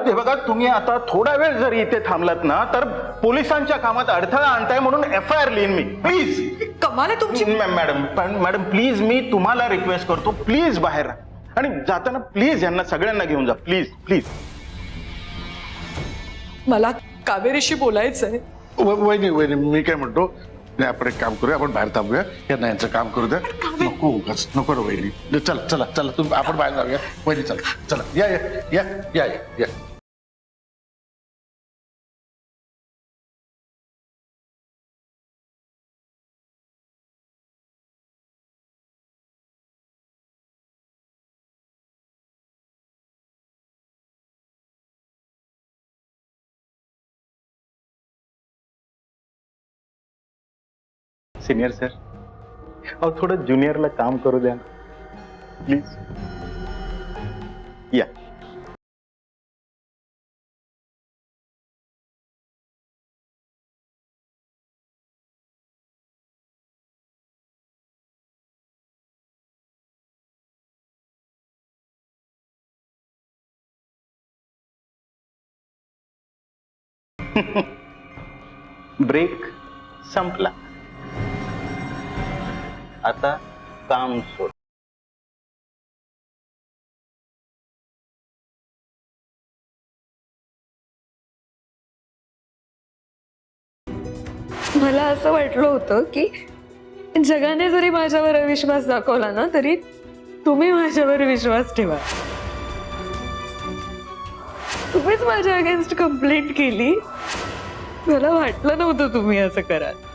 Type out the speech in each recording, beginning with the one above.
हे बघा, तुम्ही आता थोडा वेळ जरी इथे थांबलात ना तर पोलिसांच्या कामात अडथळा आणताय म्हणून FIR लिहीन मी. प्लीज. कमाल आहे तुमची. मॅडम प्लीज, मी तुम्हाला रिक्वेस्ट करतो, प्लीज बाहेर राहा. आणि जाताना प्लीज यांना सगळ्यांना घेऊन जा, प्लीज प्लीज. मला कावेरीशी बोलायचंय. वहिनी वहिनी, मी काय म्हणतो, नाही आपण एक काम करूया, आपण बाहेर थांबूया, यांना यांचं काम करू द्या. नको उगाच, नको रे वहिनी. चला चला चला, तुम्ही आपण बाहेर जाऊया. वहिनी चला चला, या या या या या. सिनियर सर, अहो थोडं ज्युनियरला काम करू द्या प्लीज. या. ब्रेक संपला, आता काम सोड. मला असं वाटलं होतं की जगाने जरी माझ्यावर अविश्वास दाखवला ना तरी तुम्ही माझ्यावर विश्वास ठेवा. तुम्हीच माझ्या अगेन्स्ट कंप्लेंट केली. मला वाटलं नव्हतं तुम्ही असं कराल.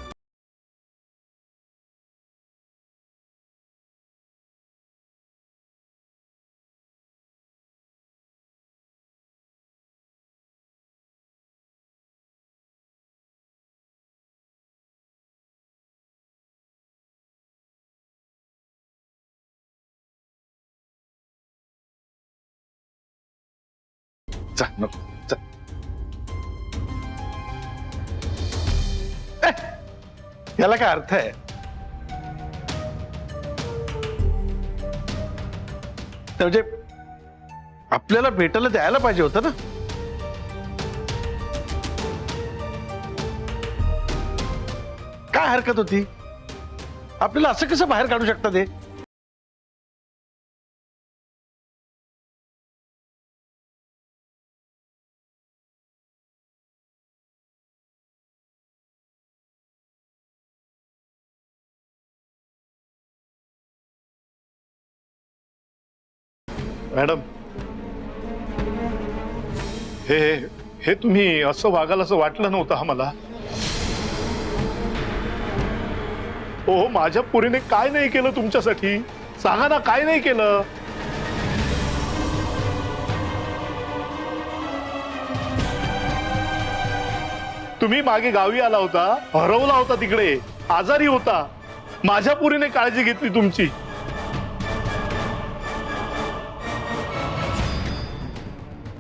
जा नको जा. याला काय अर्थ आहे? म्हणजे आपल्याला भेटायला द्यायला पाहिजे होतं ना. काय हरकत होती? आपल्याला असं कसं बाहेर काढू शकतात हे? मॅडम, हे हे तुम्ही असं वागाल असं वाटलं नव्हतं आम्हाला. हो, माझ्या पुरीने काय नाही केलं तुमच्यासाठी? सांगा ना, काय नाही केलं? तुम्ही मागे गावी आला होता, हरवला होता तिकडे, आजारी होता. माझ्या पुरीने काळजी घेतली तुमची.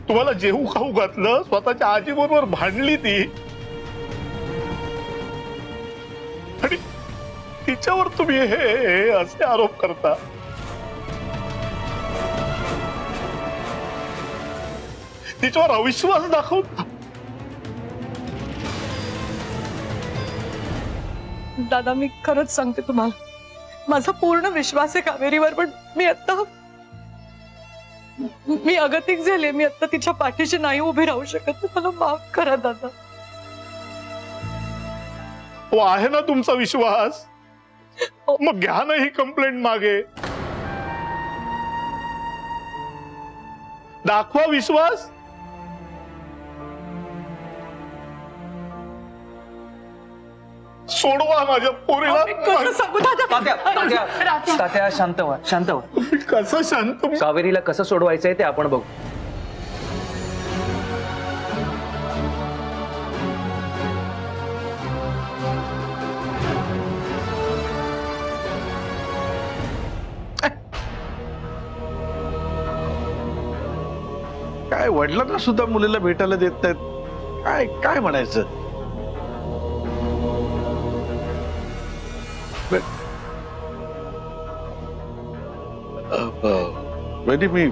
तुम्हाला जेवू खाऊ घातलं, स्वतःच्या आजीबरोबर भांडली ती, आणि तिच्यावर तुम्ही हे असे आरोप करता. तिच्यावर अविश्वास दाखवता. दादा, मी खरंच सांगते तुम्हाला, माझा पूर्ण विश्वास आहे कावेरीवर, पण मी अगतिक झाले. मी आता तिच्या पाठीशी नाही उभी राहू शकत. मला माफ करा दादा. हो, आहे ना तुमचा विश्वास? मग घ्या ना ही कंप्लेंट मागे. दाखवा विश्वास. सोडवा माझ्या पोरीला. कसं सांगू दादा? तात्या शांत व्हा, शांत व्हा. कसं शांत? कावेरीला कसं सोडवायचंय ते आपण बघू. काय वडिलांना सुद्धा मुलीला भेटायला देत नाहीत? काय काय म्हणायचं? वहिनी, मी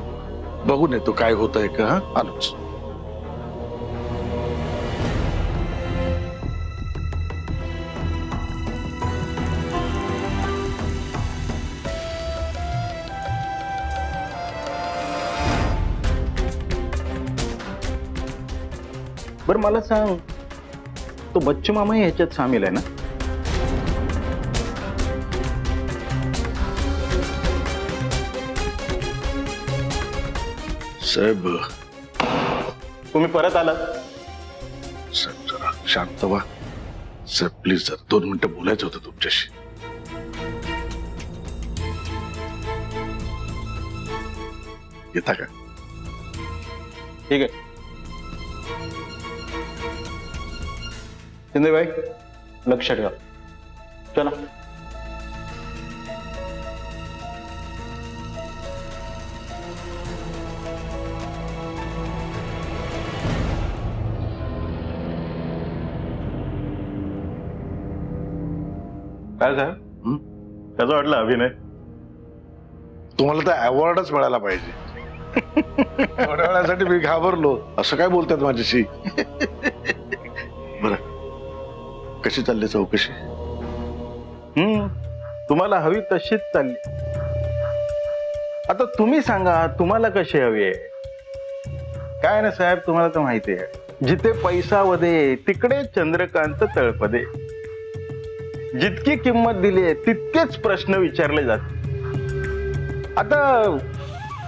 बघून येतो काय होत आहे का. आलोच. बरं मला सांग, तो बच्चू मामा ह्याच्यात सामील आहे ना? साहेब, तुम्ही परत आलात? साहेब जरा शांत व्हा. साहेब प्लीज जरा 2 मिनिटं बोलायचं होतं तुमच्याशी. येता का? ठीक आहे. शिंदेबाई, लक्ष ठेवा. चला. काय साहेब, त्याचा वाटला अभिनय? तुम्हाला तर अवॉर्डच मिळाला पाहिजे. थोड्या वेळासाठी मी घाबरलो. असं काय बोलतात माझ्याशी? बरं, कशी चालली चौकशी? तुम्हाला हवी तशीच चालली. आता तुम्ही सांगा, तुम्हाला कशी हवी आहे? काय ना साहेब, तुम्हाला तर माहिती आहे, जिथे पैसा वधे तिकडे चंद्रकांत तळपदे. जितकी किंमत दिली आहे तितकेच प्रश्न विचारले जाते. आता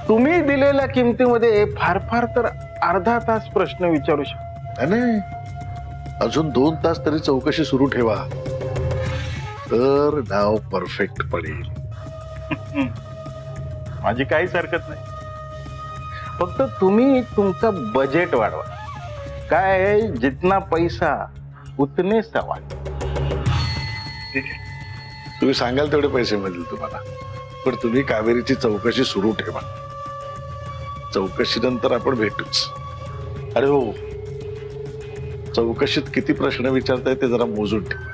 तुम्ही दिलेल्या किमतीमध्ये फार फार तर अर्धा तास प्रश्न विचारू शकता. नाही, अजून 2 तास तरी चौकशी सुरू ठेवा, तर नाव परफेक्ट पडेल. माझी काहीच हरकत नाही. फक्त तुम्ही तुमचं बजेट वाढवा. काय आहे, जितना पैसा उतने सवाल. ठीक आहे, तुम्ही सांगाल तेवढे पैसे मिळतील तुम्हाला. पण तुम्ही कावेरीची चौकशी सुरू ठेवा. चौकशीनंतर आपण भेटूच. अरे हो, चौकशीत किती प्रश्न विचारताय ते जरा मोजून ठेवा.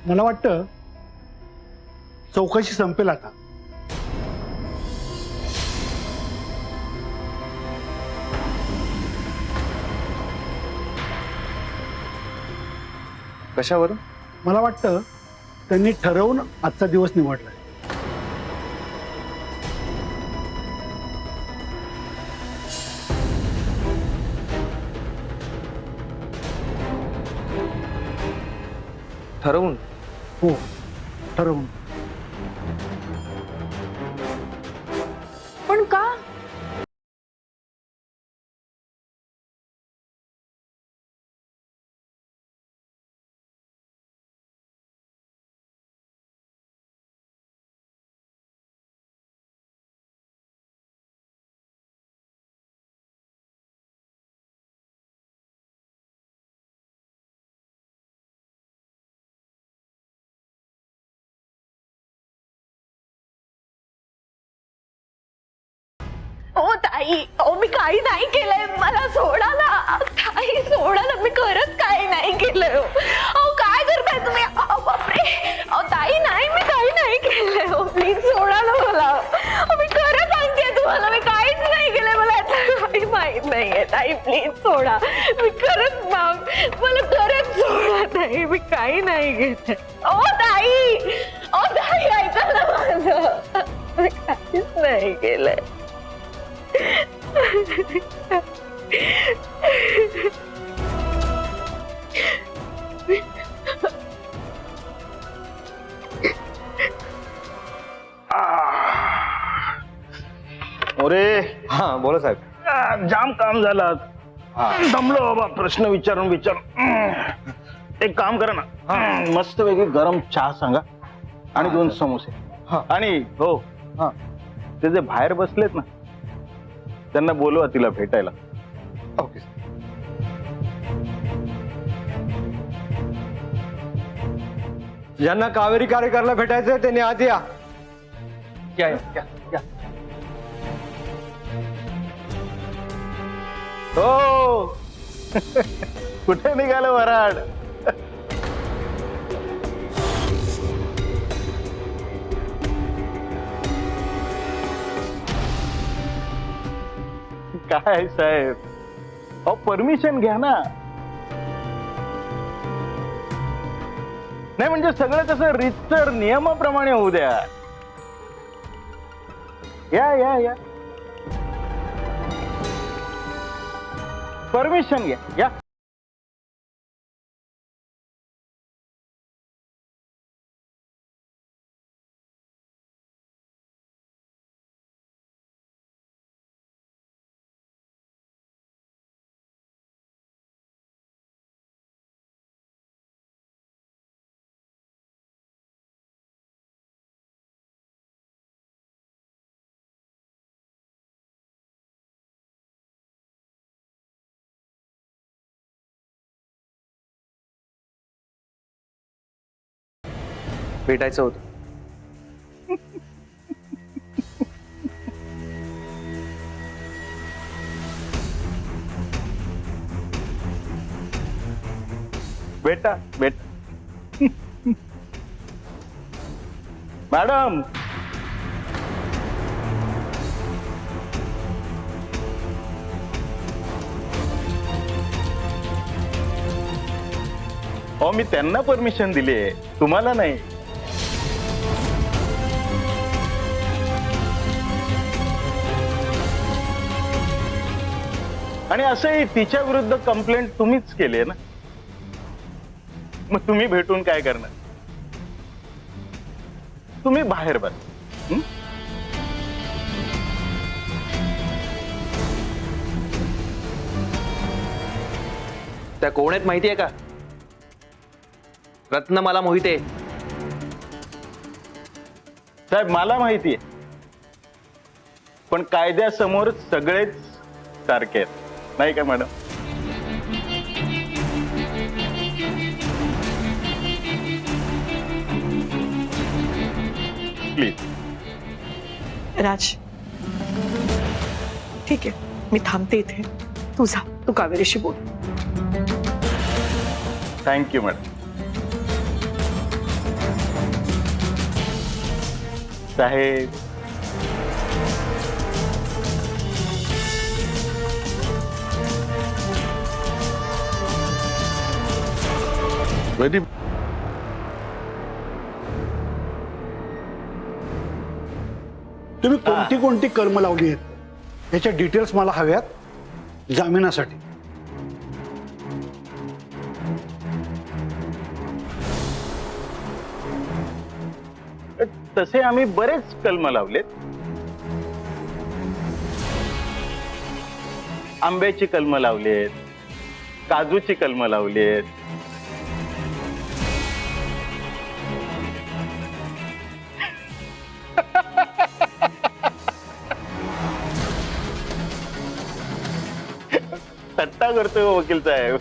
मला वाटतं चौकशी संपेल आता. कशावर? मला वाटतं त्यांनी ठरवून आजचा दिवस निवडलाय. ठरवून? हो, ठरवून. पण का? ओ ताई, ओ मी काही नाही केलंय, मला सोडा ना ताई, सोडा ना, मी खरंच काही नाही केलंय. अहो काय करताय तुम्ही? अहो बापरे, अहो ताई नाही, मी काही नाही केलंय. ओ प्लीज सोडा ना मला. मी खरं सांगते तुम्हाला, मी काहीच नाही केलंय. मला यातलं काही माहित नाहीये ताई, प्लीज सोडा. मी खरंच मला खरंच सोडा ताई, मी काही नाही केलंय. ओ ताई ऐका ना माझं, मी काहीच नाही केलंय. अरे हा बोला साहेब. जाम काम झालं आज. दमलो बाबा प्रश्न विचारून एक काम करा ना, मस्त वेगळी गरम चहा सांगा आणि 2 समोसे. आणि हो ते जे बाहेर बसलेत ना त्यांना बोलवा तिला भेटायला. ओके. ज्यांना कावेरी कार्यकरला भेटायचंय त्यांनी आधी या. या, या, या. हो कुठे निघालं वराड. काय साहेब, अहो परमिशन घ्या ना. नाही म्हणजे सगळं कसं रीतसर नियमाप्रमाणे होऊ द्या. या या या परमिशन घ्या या. भेटायचं होतं. बेटा बेटा मॅडम अहो मी त्यांना परमिशन दिली आहे, तुम्हाला नाही. आणि असंही तिच्या विरुद्ध कंप्लेंट तुम्हीच केली आहे ना, मग तुम्ही भेटून काय करणार. तुम्ही बाहेर बस. त्या कोण आहेत माहितीये का? रत्न मला मोहिते. साहेब मला माहिती आहे, पण कायद्यासमोर सगळेच सारखे आहेत, नाही का मॅडम? प्लीज. राज, ठीक आहे, मी थांबते इथे. तू जा, तू कावेरीशी बोल. Thank you madam. साहेब वहिनी, तुम्ही कोणती कोणती कर्म लावली आहेत याच्या डिटेल्स मला हव्यात जामिनासाठी. तसे आम्ही बरेच कलम लावलेत. आंब्याची कलम लावलीत, काजूची कलम लावलीत, थट्टा करतोय हो वकील साहेब.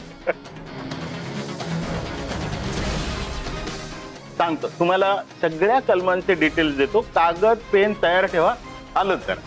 सांगतो तुम्हाला, सगळ्या कलमांचे डिटेल्स देतो. कागद पेन तयार ठेवा, आलंच करा.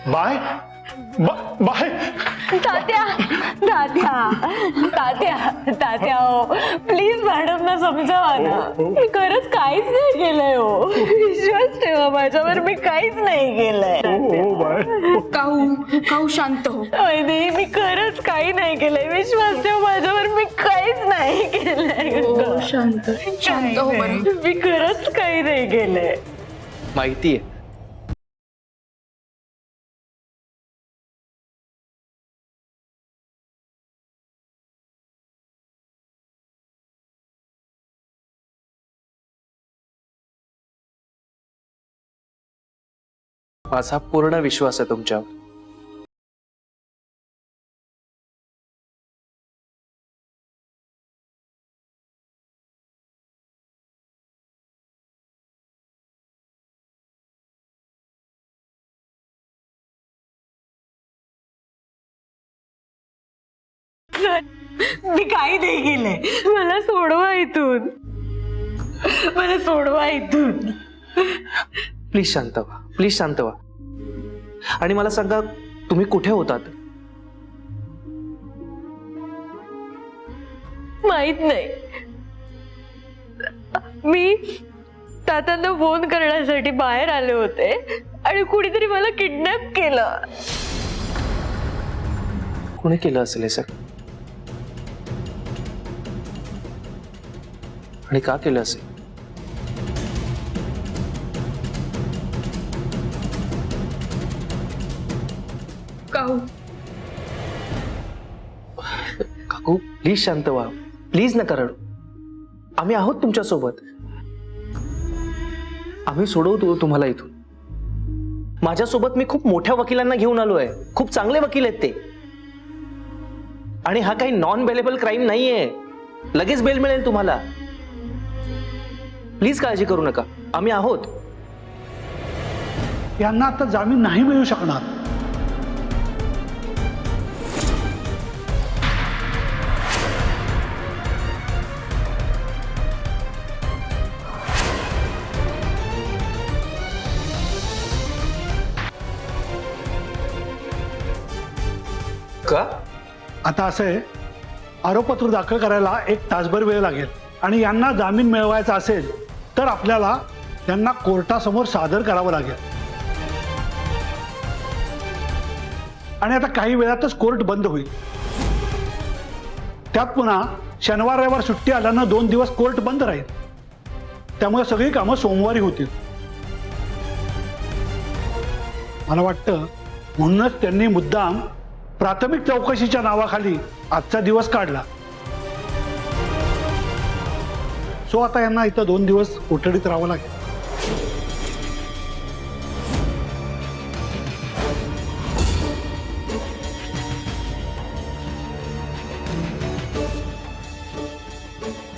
Bye bye. तात्या तात्या तात्या तात्या हो प्लीज मॅडमना समजावा ना मी खरंच काहीच नाही केलंय हो विश्वास ठेवा माझ्यावर मी काहीच नाही केलंय काऊ शांत हो. वैदेही मी खरंच काही नाही केलंय विश्वास ठेव माझ्यावर मी काहीच नाही केलंय शांत शांत हो बरं. मी खरंच काही नाही केलंय. माहिती आहे. माझा पूर्ण विश्वास आहे तुमच्यावर. मी काही नाही केलंय मला सोडवा इथून मला सोडवा इथून. प्लीज शांत व्हा, प्लीज शांत व्हा. आणि मला सांगा तुम्ही कुठे होतात? माहित नाही मी तात्यांना फोन करण्यासाठी बाहेर आले होते आणि कुणीतरी मला किडनॅप केलं. कोणी केलं असेल हे सर? आणि का केलं असेल? काकू प्लीज शांत व्हा, प्लीज नका रडू. आम्ही आहोत तुमच्या सोबत. आम्ही सोडवतो तुम्हाला इथून. माझ्यासोबत मी खूप मोठ्या वकिलांना घेऊन आलोय. खूप चांगले वकील आहेत ते. आणि हा काही नॉन बेलेबल क्राईम नाहीये. लगेच बेल मिळेल तुम्हाला. प्लीज काळजी करू नका, आम्ही आहोत. यांना आता जामीन नाही मिळू शकणार. का? आता असं आहे, आरोपपत्र दाखल करायला 1 तासभर वेळ लागेल आणि यांना जामीन मिळवायचा असेल तर आपल्याला त्यांना कोर्टासमोर सादर करावं लागेल. आणि आता काही वेळातच कोर्ट बंद होईल. त्यात पुन्हा शनिवार रविवार सुट्टी आल्यानं 2 दिवस कोर्ट बंद राहील. त्यामुळे सगळी कामं सोमवारी होतील. मला वाटतं म्हणूनच त्यांनी मुद्दाम प्राथमिक चौकशीच्या नावाखाली आजचा दिवस काढला. सो आता यांना इथं 2 दिवस कोठडीत राहावं लागेल.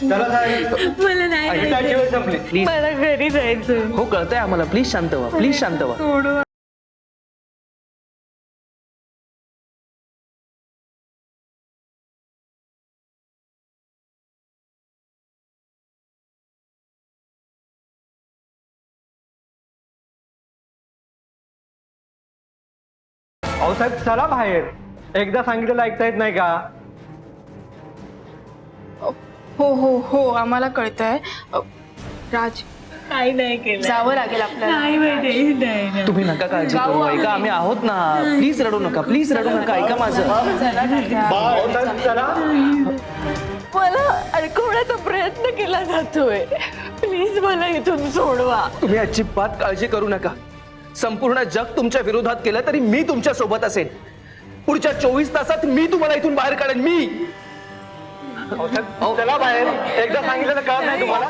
चला साहेब, मला नाही ऐकायची वेळ संपली. प्लीज. मला घरी जायचं. हो कळतंय आम्हाला. प्लीज शांत व्हा, प्लीज शांत व्हा. सोडवा. अहो साहेब चला बाहेर. एकदा सांगितलेलं ऐकता येत नाही का? हो हो हो आम्हाला कळतंय. राज काही नाही केलं. जावं लागेल आपल्याला. नाही वैदेही नाही. तुम्ही नका काळजी करू. ऐका आम्ही आहोत ना. प्लीज रडू नका, प्लीज रडू नका. ऐका माझं. अहो साहेब चला. मला अडकवण्याचा प्रयत्न केला जातोय. प्लीज मला इथून सोडवा. तुम्ही अजिबात काळजी करू नका. संपूर्ण जग तुमच्या विरोधात केलं तरी मी तुमच्या सोबत असेन. पुढच्या 24 तासात मी तुम्हाला इथून बाहेर काढेन. मी अहो साहेब चला बाहेर. एकदा सांगितलेलं कळत नाही तुम्हाला?